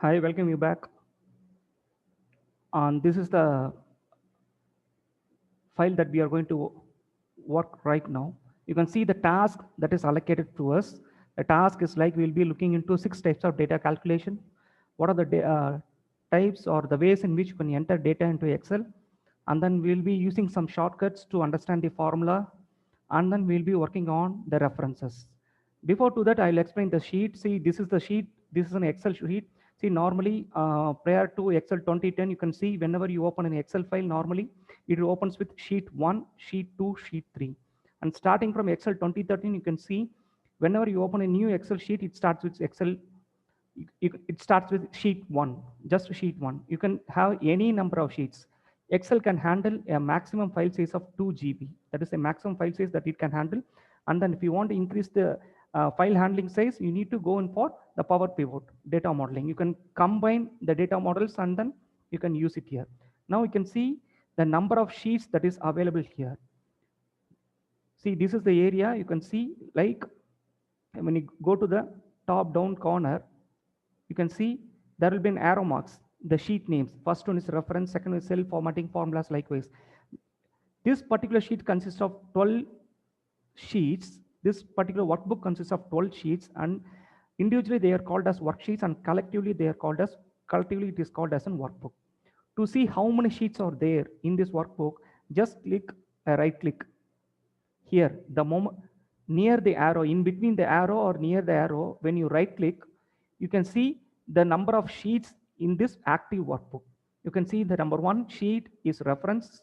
I welcome you back. And this is the file that we are going to work right now. You can see the task that is allocated to us. The task is like we'll be looking into 6 types of data calculation. What are the types or the ways in which you can enter data into Excel? And then we'll be using some shortcuts to understand the formula. And then we'll be working on the references. Before to that, I'll explain the sheet. See, this is the sheet. This is an Excel sheet. See, normally prior to Excel 2010, you can see whenever you open an Excel file, normally it opens with sheet 1, sheet 2, sheet 3. And starting from Excel 2013, you can see whenever you open a new Excel sheet, it starts with Excel. It starts with sheet 1, just sheet 1. You can have any number of sheets. Excel can handle a maximum file size of 2 GB. That is a maximum file size that it can handle. And then if you want to increase the file handling size, you need to go in for the Power Pivot data modeling. You can combine the data models and then you can use it here. Now you can see the number of sheets that is available here. See, this is the area you can see, like when you go to the top down corner, you can see there will be an arrow marks, the sheet names. First one is reference, second one is cell formatting formulas likewise. This particular sheet consists of 12 sheets. This particular workbook consists of 12 sheets, and individually they are called as worksheets, and collectively it is called as a workbook. To see how many sheets are there in this workbook, just click a right click here. The moment near the arrow, in between the arrow or near the arrow, when you right click, you can see the number of sheets in this active workbook. You can see the number 1 sheet is reference,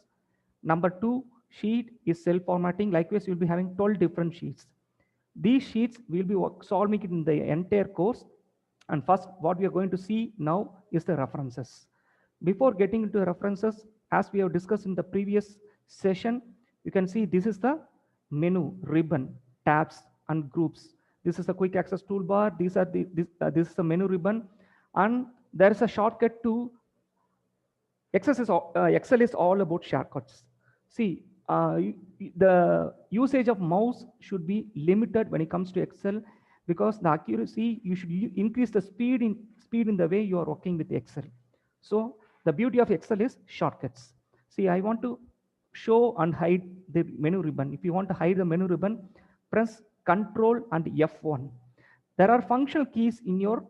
number 2 sheet is cell formatting. Likewise, you'll be having 12 different sheets. These sheets will be solving it in the entire course. And first, what we are going to see now is the references. Before getting into the references, as we have discussed in the previous session, you can see this is the menu, ribbon, tabs, and groups. This is the quick access toolbar. This is the menu ribbon, and there is a shortcut to Excel is all about shortcuts. See, the usage of mouse should be limited when it comes to Excel, because the accuracy, you should increase the speed in the way you are working with Excel. So the beauty of Excel is shortcuts. See, I want to show and hide the menu ribbon. If you want to hide the menu ribbon, press Control and F1. There are functional keys in your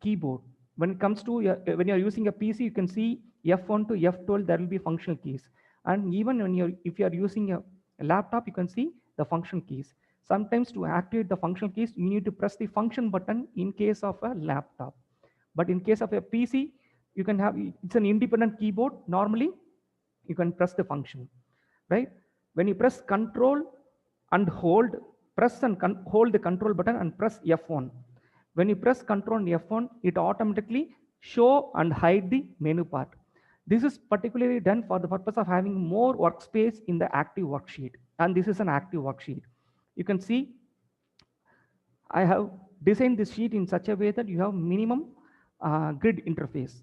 keyboard. When it comes to when you're using a PC, you can see F1 to F12, there will be functional keys. And even if you are using a laptop, you can see the function keys. Sometimes to activate the functional keys, you need to press the function button in case of a laptop. But in case of a PC, you can have, it's an independent keyboard. Normally, you can press the function, right? When you press Control and hold, hold the Control button and press F1. When you press Control and F1, it automatically show and hide the menu part. This is particularly done for the purpose of having more workspace in the active worksheet. And this is an active worksheet. You can see I have designed this sheet in such a way that you have minimum grid interface,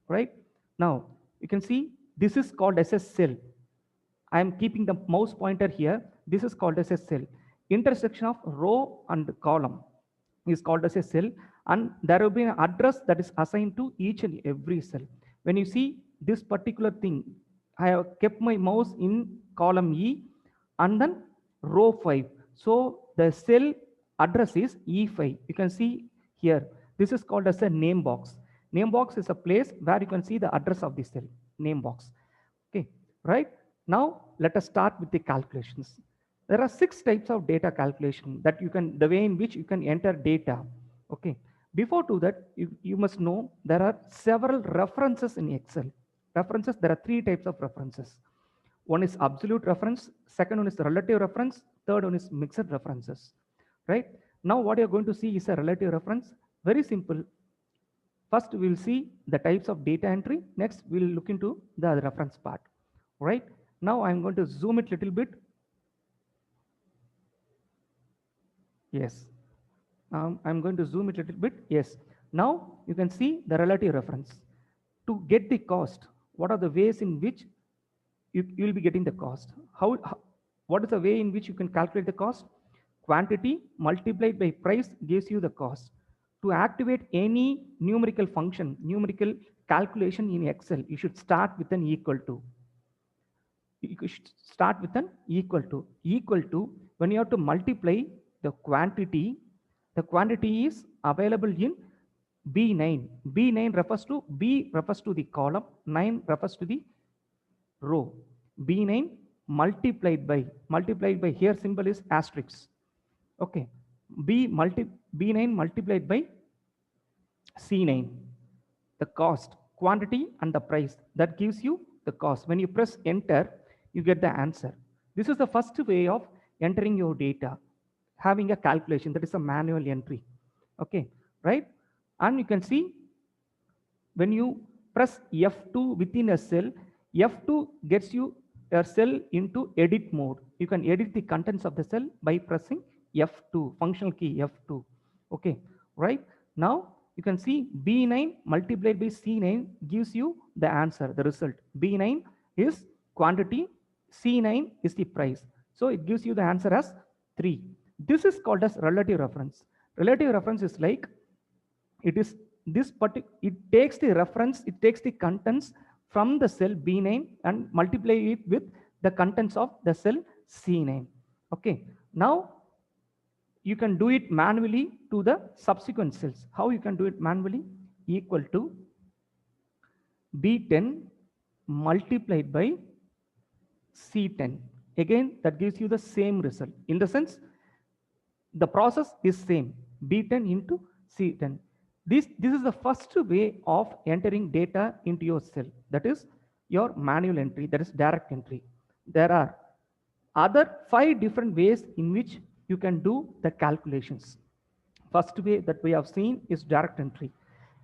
right? Now, you can see this is called as a cell. I am keeping the mouse pointer here. This is called as a cell. Intersection of row and column is called as a cell, and there will be an address that is assigned to each and every cell. When you see this particular thing, I have kept my mouse in column E and then row 5. So the cell address is E5. You can see here, this is called as a name box. Name box is a place where you can see the address of the cell, name box. Okay, right? Now let us start with the calculations. There are 6 types of data calculation that you can, the way in which you can enter data. Okay, before to that, you must know there are several references in Excel. References, there are 3 types of references. One is absolute reference, second one is relative reference, third one is mixed references, right? Now what you're going to see is a relative reference. Very simple. First, we'll see the types of data entry. Next, we'll look into the reference part, right? Now I'm going to zoom it a little bit. Yes. I'm going to zoom it a little bit. Yes. Now you can see the relative reference. To get the cost, what are the ways in which you will be getting the cost? What is the way in which you can calculate the cost? Quantity multiplied by price gives you the cost. To activate any numerical function, numerical calculation in Excel, you should start with an equal to. You should start with an equal to. Equal to, when you have to multiply the quantity is available in B9. B9 refers to, B refers to the column, 9 refers to the row. B9 multiplied by here symbol is asterisk. Okay. B9 multiplied by C9. The cost, quantity and the price, that gives you the cost. When you press enter, you get the answer. This is the first way of entering your data, having a calculation, that is a manual entry. Okay, right? And you can see when you press F2 within a cell, F2 gets you a cell into edit mode. You can edit the contents of the cell by pressing F2, functional key F2. Okay, right? Now you can see B9 multiplied by C9 gives you the answer, the result. B9 is quantity, C9 is the price. So it gives you the answer as 3. This is called as relative reference. Relative reference is like, it is this particular, it takes the reference, it takes the contents from the cell B9 and multiply it with the contents of the cell C9. Okay, now you can do it manually to the subsequent cells. How you can do it manually? Equal to B10 multiplied by C10. Again, that gives you the same result. In the sense, the process is same, B10 into C10. This is the first way of entering data into your cell. That is your manual entry, that is direct entry. There are other 5 different ways in which you can do the calculations. First way that we have seen is direct entry.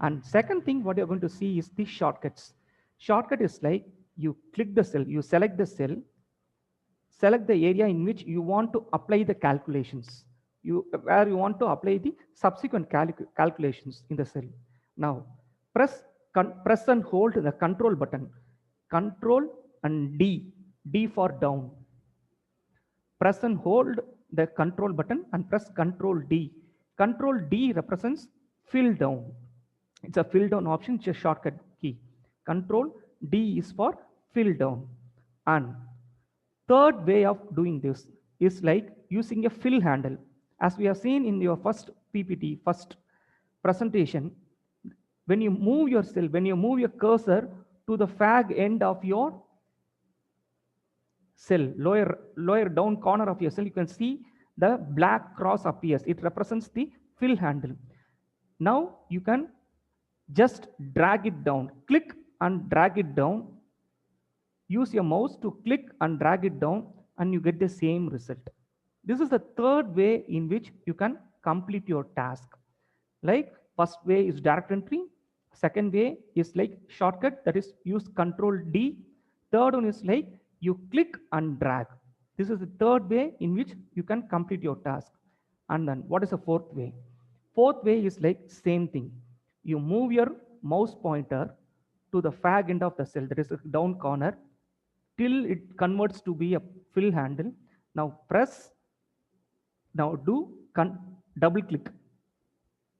And second thing what you're going to see is the shortcuts. Shortcut is like, you click the cell, you select the cell, select the area in which you want to apply the calculations, where you want to apply the subsequent calculations in the cell. Now press and hold the control button, control and D for down. Press and hold the control button and press control D. Control D represents fill down. It's a fill down option, it's a shortcut key. Control D is for fill down. And third way of doing this is like using a fill handle. As we have seen in your first PPT, first presentation, when you move your cell, when you move your cursor to the fag end of your cell, lower down corner of your cell, you can see the black cross appears. It represents the fill handle. Now you can just drag it down, click and drag it down. Use your mouse to click and drag it down and you get the same result. This is the third way in which you can complete your task. Like first way is direct entry. Second way is like shortcut, that is use control D. Third one is like you click and drag. This is the third way in which you can complete your task. And then what is the fourth way? Fourth way is like same thing. You move your mouse pointer to the fag end of the cell, that is the down corner, till it converts to be a fill handle. Now press, now do double click.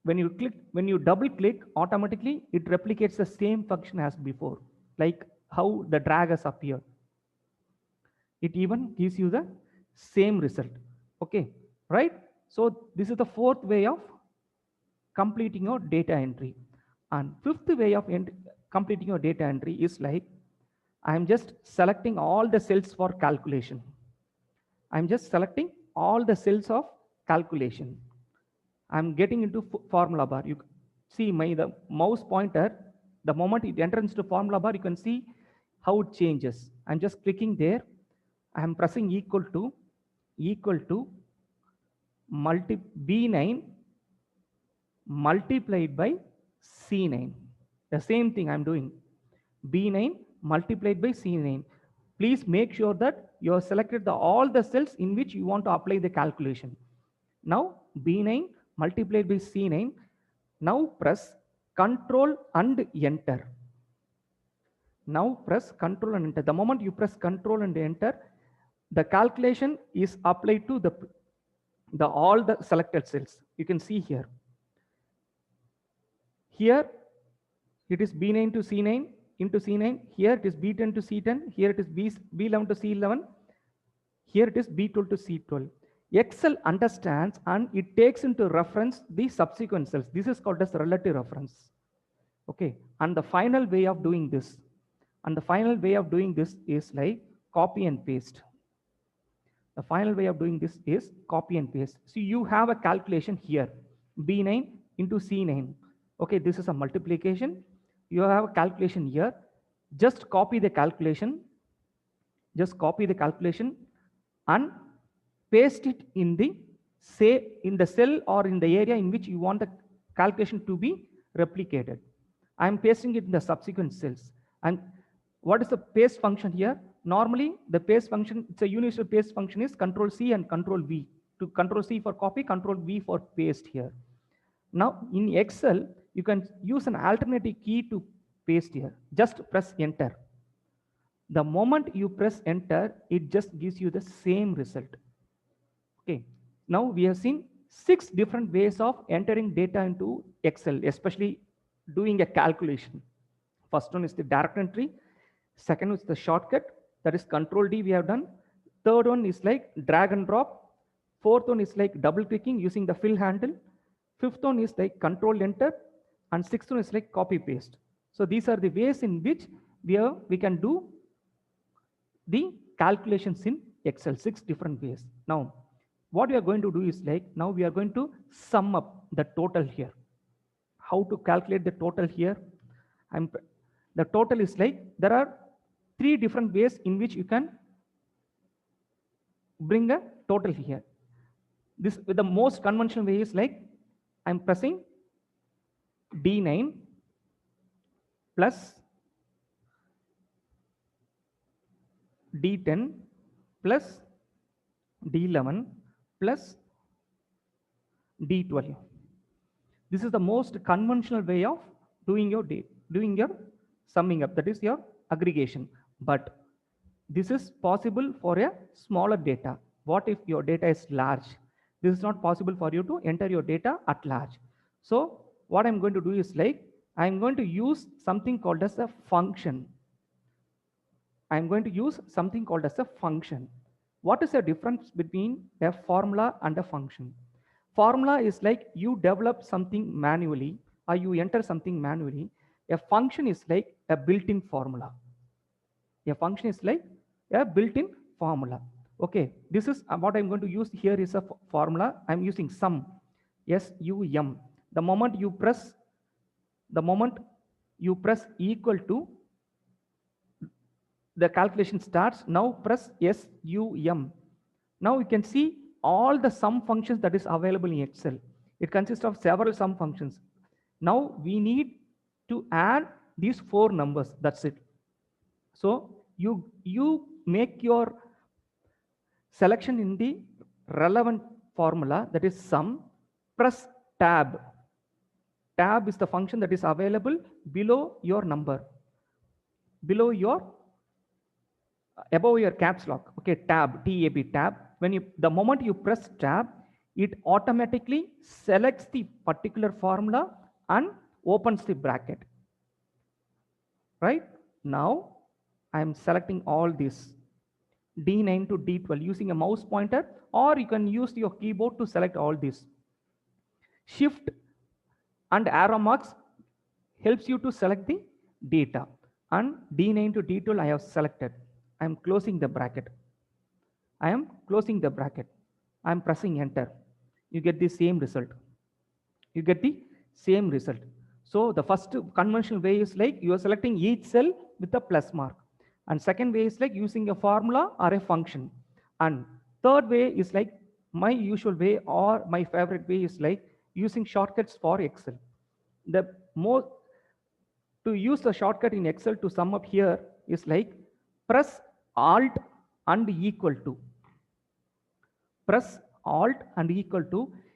When you double click, automatically it replicates the same function as before, like how the drag has appeared. It even gives you the same result. Okay, right? So this is the fourth way of completing your data entry. And fifth way of completing your data entry is like, I'm just selecting all the cells for calculation. I'm just selecting all the cells of calculation. I'm getting into formula bar. You see the mouse pointer, the moment it enters into formula bar, you can see how it changes. I'm just clicking there. I'm pressing equal to B9 multiplied by C9. The same thing I'm doing. B9 multiplied by C9. Please make sure that you have selected all the cells in which you want to apply the calculation. Now B9 multiplied by C9. Now press Control and Enter. Now press Control and Enter. The moment you press Control and Enter, the calculation is applied to all the selected cells. You can see here. Here it is B9 to C9 into C9. Here it is B10 to C10. Here it is B11 to C11. Here it is B12 to C12. Excel understands and it takes into reference the subsequent cells. This is called as relative reference. Okay. And the final way of doing this, is like copy and paste. The final way of doing this is copy and paste. So you have a calculation here, B9 into C9. Okay, this is a multiplication. You have a calculation here. Just copy the calculation. And paste it in the cell or in the area in which you want the calculation to be replicated. I'm pasting it in the subsequent cells. And what is the paste function here? Normally, the paste function, it's a universal paste function, is Control C and Control V. To Control C for copy, Control V for paste here. Now, in Excel, you can use an alternative key to paste here. Just press Enter. The moment you press Enter, it just gives you the same result. Okay. Now, we have seen 6 different ways of entering data into Excel, especially doing a calculation. First one is the direct entry. Second is the shortcut, that is Control D we have done. Third one is like drag and drop. Fourth one is like double clicking using the fill handle. Fifth one is like Control Enter. And sixth one is like copy paste. So these are the ways in which we can do the calculations in Excel, 6 different ways. Now, what we are going to do is like, now we are going to sum up the total here. How to calculate the total here? The total is like, there are 3 different ways in which you can bring a total here. This with the most conventional way is like, I'm pressing D9 plus D10 plus D11 plus D12. This is the most conventional way of doing your summing up, that is your aggregation. But this is possible for a smaller data. What if your data is large? This is not possible for you to enter your data at large. So what I'm going to do is like, I'm going to use something called as a function. What is the difference between a formula and a function? Formula is like you develop something manually or you enter something manually. A function is like a built-in formula. Okay, this is what I'm going to use here is a formula. I'm using sum, S-U-M. The moment you press equal to, the calculation starts. Now press SUM. Now you can see all the sum functions that is available in Excel. It consists of several sum functions. Now we need to add these 4 numbers. That's it. So you make your selection in the relevant formula, that is sum. Press tab. Tab is the function that is available below your number, above your caps lock. Okay, tab, T-A-B, tab. The moment you press tab, it automatically selects the particular formula and opens the bracket. Right? Now, I'm selecting all this, D9 to D12, using a mouse pointer, or you can use your keyboard to select all this. Shift and arrow marks helps you to select the data. And D9 to D12 I have selected. I am closing the bracket. I'm pressing enter. You get the same result. So the first conventional way is like you are selecting each cell with a plus mark. And second way is like using a formula or a function. And third way is like my usual way or my favorite way is like using shortcuts for Excel. To use the shortcut in Excel to sum up here is like press Alt and equal to.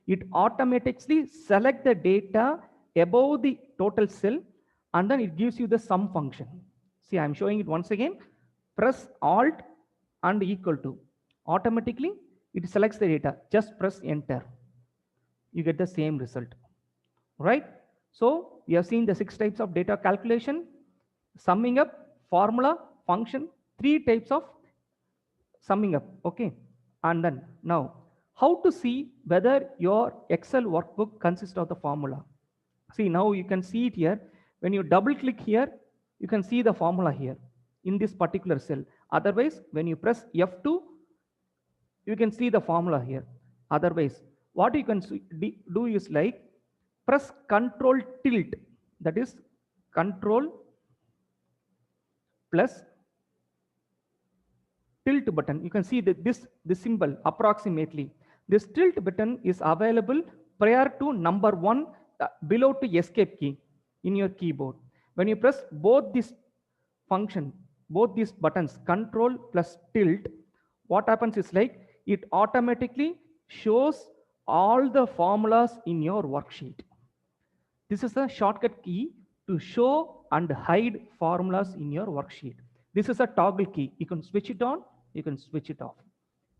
It automatically select the data above the total cell and then it gives you the sum function. See, I'm showing it once again. Press Alt and equal to. Automatically it selects the data. Just press enter. You get the same result. Right? So we have seen the 6 types of data calculation, summing up, formula, function, 3 types of summing up. Okay. And then now, how to see whether your Excel workbook consists of the formula? See, now you can see it here. When you double click here, you can see the formula here in this particular cell. Otherwise, when you press F2, you can see the formula here. Otherwise, what you can do is like press Control Tilt, that is Control plus tilt button. You can see that this symbol approximately. This tilt button is available prior to number 1 below to escape key in your keyboard. When you press both these buttons, Control plus tilt, what happens is like it automatically shows all the formulas in your worksheet. This is a shortcut key to show and hide formulas in your worksheet. This is a toggle key. You can switch it on, you can switch it off.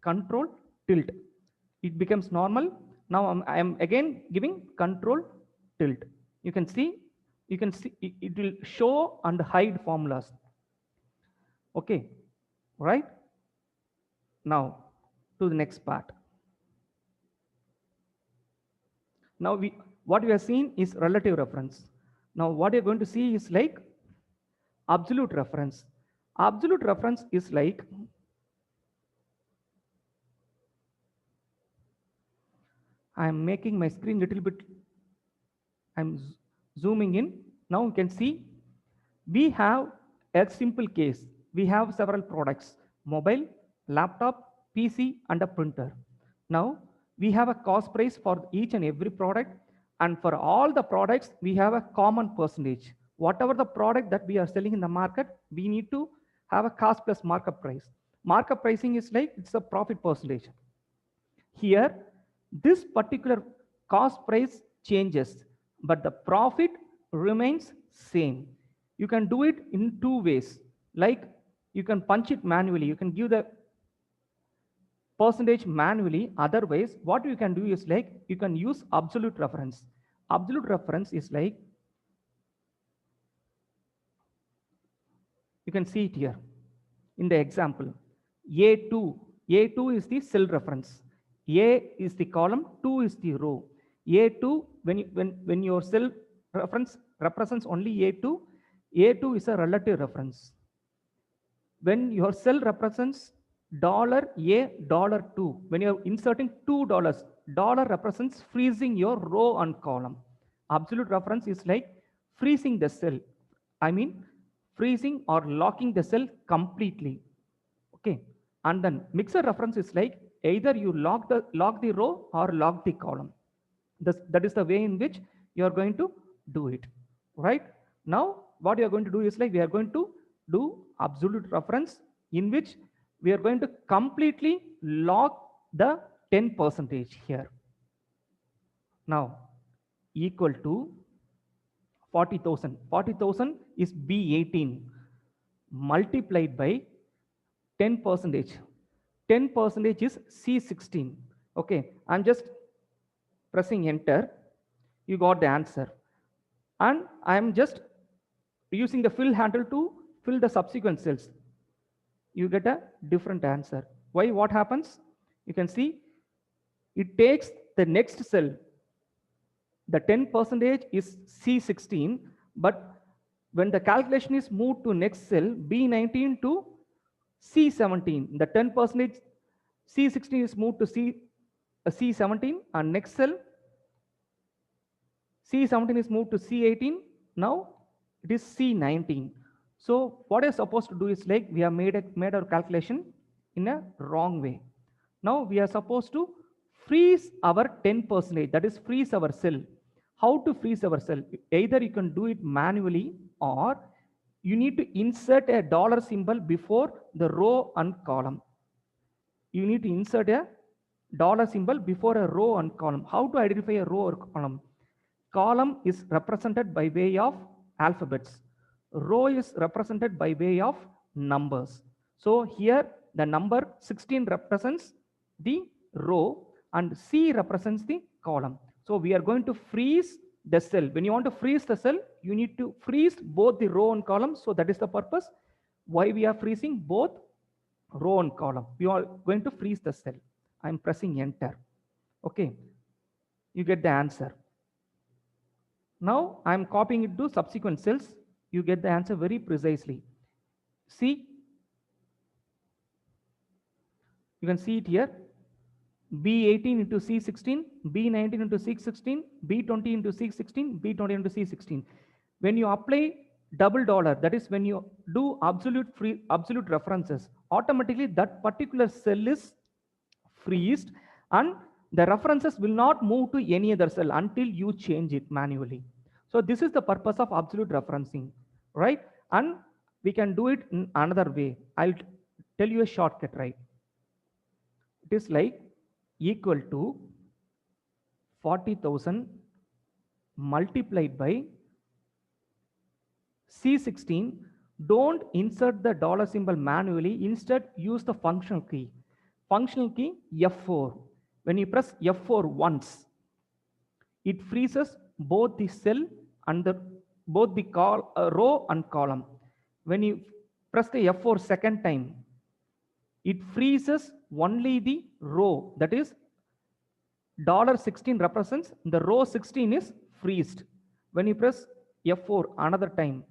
Control tilt. It becomes normal. Now I am again giving control tilt. You can see it will show and hide formulas. Okay, right? Now to the next part. Now what we have seen is relative reference. Now what you're going to see is like absolute reference. Absolute reference is like I'm making my screen a little bit, I'm zooming in. Now you can see we have a simple case. We have several products, mobile, laptop, PC, and a printer. Now we have a cost price for each and every product. And for all the products, we have a common percentage. Whatever the product that we are selling in the market, we need to have a cost plus markup price. Markup pricing is like it's a profit percentage. Here, this particular cost price changes, but the profit remains same. You can do it in 2 ways. Like you can punch it manually. You can give the percentage manually. Otherwise, what you can do is like you can use absolute reference. Absolute reference is like, you can see it here in the example. A2 is the cell reference. A is the column, 2 is the row. A2, when your cell reference represents only A2 is a relative reference. When your cell represents $A, $2, when you're inserting $2, dollar represents freezing your row and column. Absolute reference is like freezing the cell. I mean, freezing or locking the cell completely. Okay. And then mixer reference is like either you lock the row or lock the column. That is the way in which you are going to do it. Right? Now, what you are going to do is like we are going to do absolute reference in which we are going to completely lock the 10% here. Now, equal to 40,000. 40,000 is B18 multiplied by 10%. 10% is C16. Okay, I'm just pressing enter. You got the answer. And I'm just using the fill handle to fill the subsequent cells. You get a different answer. Why? What happens? You can see it takes the next cell. The 10% is C16, but when the calculation is moved to next cell, B19 to C17, the 10% C16 is moved to C17, and next cell C17 is moved to C18. Now it is C19. So what you're supposed to do is like we have made our calculation in a wrong way. Now we are supposed to freeze our 10%, that is freeze our cell. How to freeze our cell? Either you can do it manually or you need to insert a dollar symbol before the row and column. You need to insert a dollar symbol before a row and column. How to identify a row or column? Column is represented by way of alphabets. Row is represented by way of numbers. So here the number 16 represents the row and C represents the column. So we are going to freeze the cell. When you want to freeze the cell, you need to freeze both the row and column. So that is the purpose why we are freezing both row and column. We are going to freeze the cell. I'm pressing enter. Okay, you get the answer. Now I'm copying it to subsequent cells. You get the answer very precisely. See, you can see it here. B18 into C16, B19 into C16, B20 into C16, B20 into C16. When you apply double dollar, that is when you do absolute references, automatically that particular cell is freezed and the references will not move to any other cell until you change it manually. So this is the purpose of absolute referencing, right? And we can do it in another way. I'll tell you a shortcut, right? It is like equal to 40,000 multiplied by C16. Don't insert the dollar symbol manually. Instead, use the functional key. Functional key F4. When you press F4 once, it freezes both the cell and both the row and column. When you press the F4 second time, it freezes only the row. That is, $16 represents the row 16 is freezed. When you press F4 another time,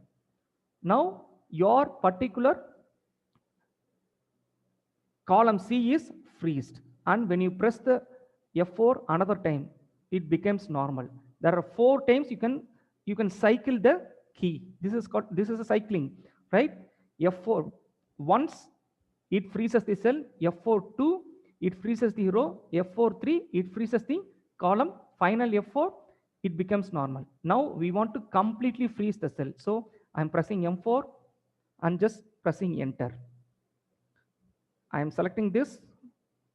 now your particular column C is freezed. And when you press the F4 another time, it becomes normal. There are 4 times you can cycle the key. This is a cycling, right? F4 once, it freezes the cell. F4 2, it freezes the row. F4 3, it freezes the column. Final F4, it becomes normal. Now we want to completely freeze the cell. So I'm pressing M4 and just pressing enter. I am selecting this,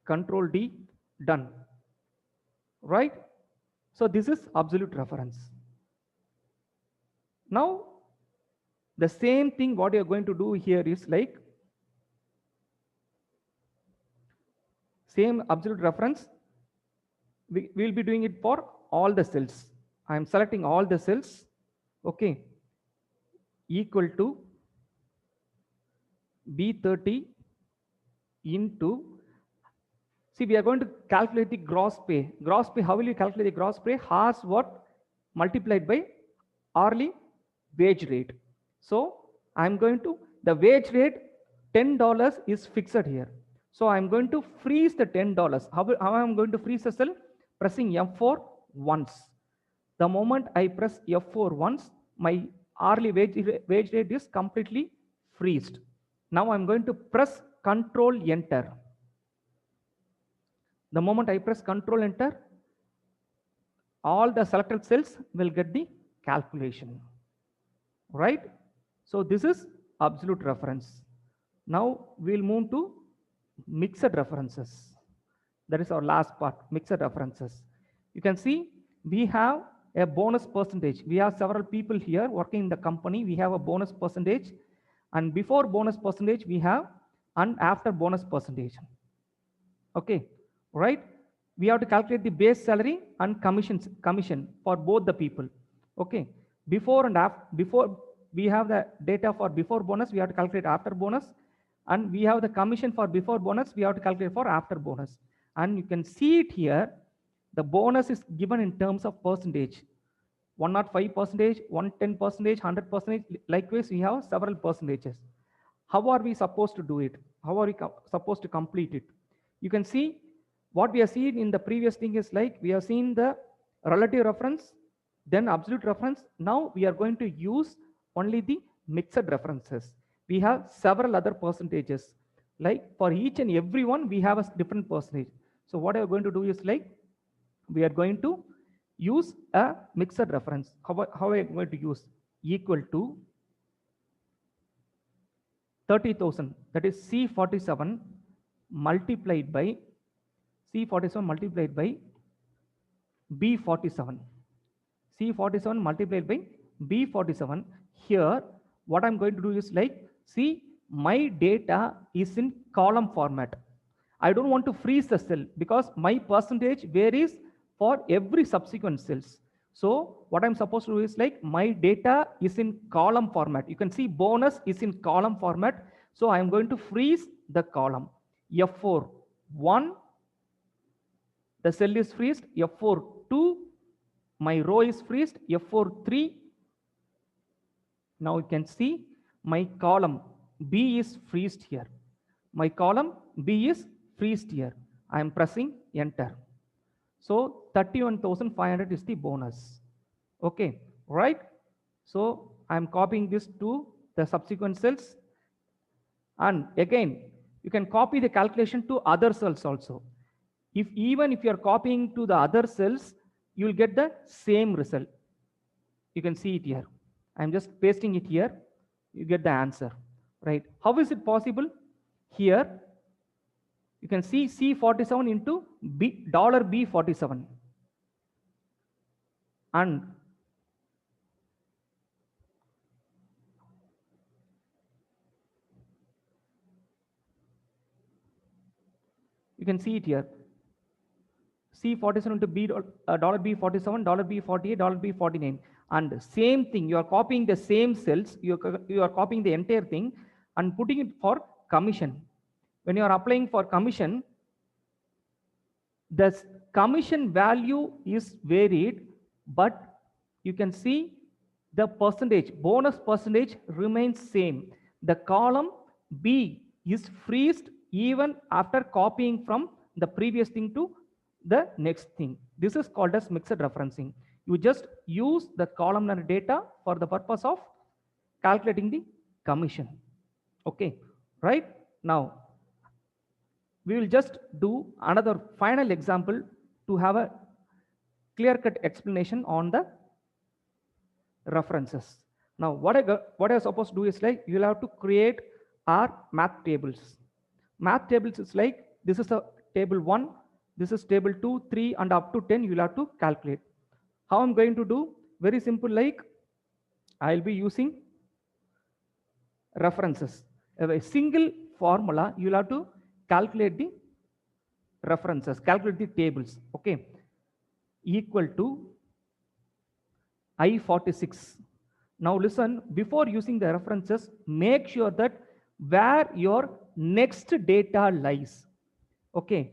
Control D, done. Right? So this is absolute reference. Now the same thing what you are going to do here is like same absolute reference. We will be doing it for all the cells. I am selecting all the cells. Okay, equal to B30 into, see, we are going to calculate the gross pay. Gross pay, how will you calculate the gross pay? Hours what multiplied by hourly wage rate. So I'm going to, the wage rate $10 is fixed here. So I'm going to freeze the $10. How I'm going to freeze the cell? Pressing F4 once. The moment I press F4 once, my hourly wage rate is completely freezed. Now I'm going to press Control Enter. The moment I press Control Enter, all the selected cells will get the calculation, right? So this is absolute reference. Now we'll move to mixed references. That is our last part, mixed references. You can see we have a bonus percentage. We have several people here working in the company. We have a bonus percentage, and before bonus percentage we have and after bonus percentage. Okay, right? We have to calculate the base salary and commission for both the people. Okay, before and after, before we have the data for before bonus, we have to calculate after bonus, and we have the commission for before bonus, we have to calculate for after bonus. And you can see it here, the bonus is given in terms of percentage, 105%, 110%, 100%. Likewise, we have several percentages. How are we supposed to do it? How are we supposed to complete it? You can see what we have seen in the previous thing is like we have seen the relative reference, then absolute reference. Now we are going to use only the mixed references. We have several other percentages. Like for each and every one, we have a different percentage. So what we are going to do is like we are going to use a mixed reference. How are we going to use? Equal to 30,000, that is C47 multiplied by C47 multiplied by B47. C47 multiplied by B47. Here, what I'm going to do is like, see, my data is in column format. I don't want to freeze the cell because my percentage varies for every subsequent cells. So what I'm supposed to do is like my data is in column format. You can see bonus is in column format. So I'm going to freeze the column. F4 1, the cell is freezed. F4 2, my row is freezed. F4 3. Now you can see my column B is freezed here. My column B is freezed here. I am pressing enter. So 31,500 is the bonus. Okay, right? So I'm copying this to the subsequent cells. And again, you can copy the calculation to other cells also. Even if you're copying to the other cells, you'll get the same result. You can see it here. I'm just pasting it here. You get the answer, right? How is it possible? Here, you can see C47 into $B47. And you can see it here. C47 into $B47, $B48, $B49. And same thing, you are copying the same cells, you are copying the entire thing and putting it for commission. When you are applying for commission, the commission value is varied, but you can see the percentage, bonus percentage remains same. The column B is freezed even after copying from the previous thing to the next thing. This is called as mixed referencing. You just use the columnar data for the purpose of calculating the commission. Okay, right? Now, we will just do another final example to have a clear-cut explanation on the references. Now, what I supposed to do is like you'll have to create our math tables. Math tables is like this is a table 1, this is table 2, 3, and up to 10 you'll have to calculate. How I'm going to do? Very simple, like I'll be using references. A single formula, you'll have to calculate the references, calculate the tables. Okay, equal to I46. Now listen, before using the references, make sure that where your next data lies. Okay,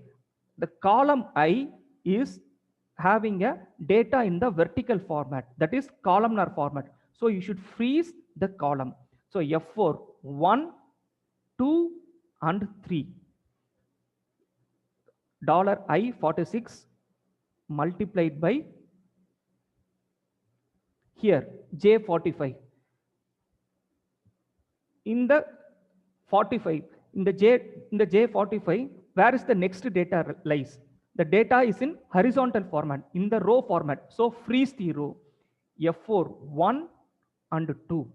the column I is having a data in the vertical format, that is columnar format. So you should freeze the column. So F4 1, 2, and 3. $I46 multiplied by here J45. In the 45, in the J45, where is the next data lies? The data is in horizontal format, in the row format. So freeze the row. F4 1 and 2.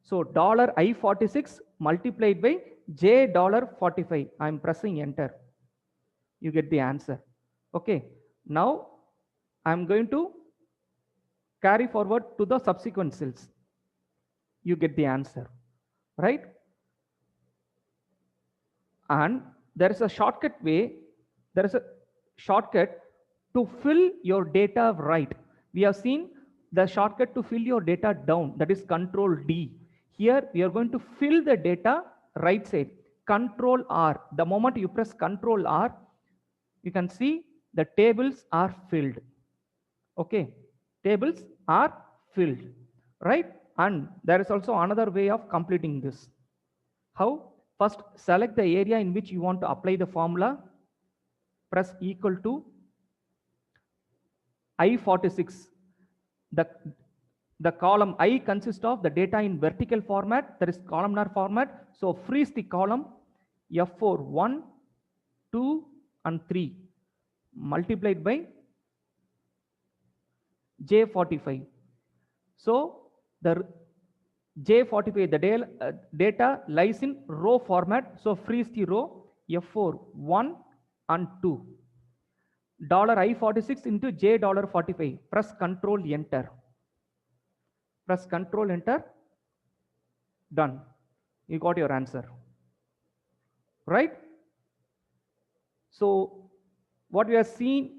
So $I46 multiplied by J$45. I'm pressing enter. You get the answer. Okay. Now I'm going to carry forward to the subsequent cells. You get the answer, right? And there is a shortcut way, there is a shortcut to fill your data right. We have seen the shortcut to fill your data down, that is Control D. Here we are going to fill the data right side, Control R. The moment you press Control R, you can see the tables are filled. Okay, tables are filled, right? And there is also another way of completing this. How? First, select the area in which you want to apply the formula. Press equal to I46. The column I consists of the data in vertical format, that is columnar format. So freeze the column F4 1, 2, and 3 multiplied by J45. So the J45, the data lies in row format. So freeze the row F4 1 and 2. $I46 into J$45. Press Control Enter. Press Control Enter. Done. You got your answer. Right? So what we are seeing